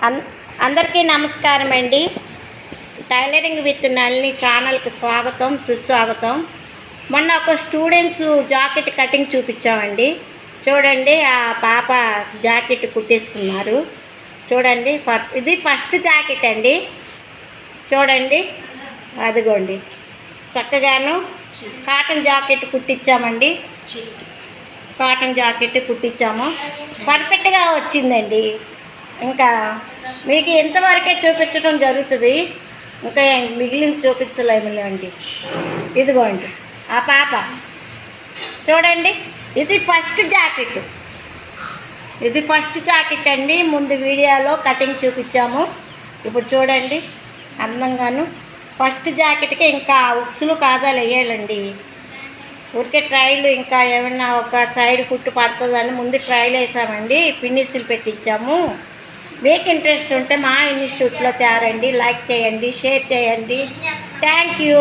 అన్ అందరికీ నమస్కారం అండి. టైలరింగ్ విత్ నళిని ఛానల్కి స్వాగతం, సుస్వాగతం. మొన్న ఒక స్టూడెంట్స్ జాకెట్ కటింగ్ చూపించామండి. చూడండి, ఆ పాప జాకెట్ కుట్టేసుకున్నారు. చూడండి, ఇది ఫస్ట్ జాకెట్ అండి. చూడండి, అదిగోండి, చక్కగాను కాటన్ జాకెట్ కుట్టించామండి. కాటన్ జాకెట్ కుట్టించాము, పర్ఫెక్ట్గా వచ్చిందండి. ఇంకా మీకు ఇంతవరకే చూపించడం జరుగుతుంది, ఇంకా మిగిలిన చూపించలేములేండి. ఇదిగోండి ఆ పాప చూడండి, ఇది ఫస్ట్ జాకెట్. ఇది ఫస్ట్ జాకెట్ అండి. ముందు వీడియోలో కటింగ్ చూపించాము. ఇప్పుడు చూడండి, అందంగాను ఫస్ట్ జాకెట్కి ఇంకా ఉక్సులు కాజాలు వేయాలండి. ఊరికే ట్రైలు ఇంకా ఏమన్నా ఒక సైడ్ కుట్టు పడుతుందని ముందు ట్రైల్ వేసామండి, ఫినిష్లు పెట్టించాము. మీకు ఇంట్రెస్ట్ ఉంటే మా ఇన్స్టిట్యూట్లో చేరండి, లైక్ చేయండి, షేర్ చేయండి. Thank you.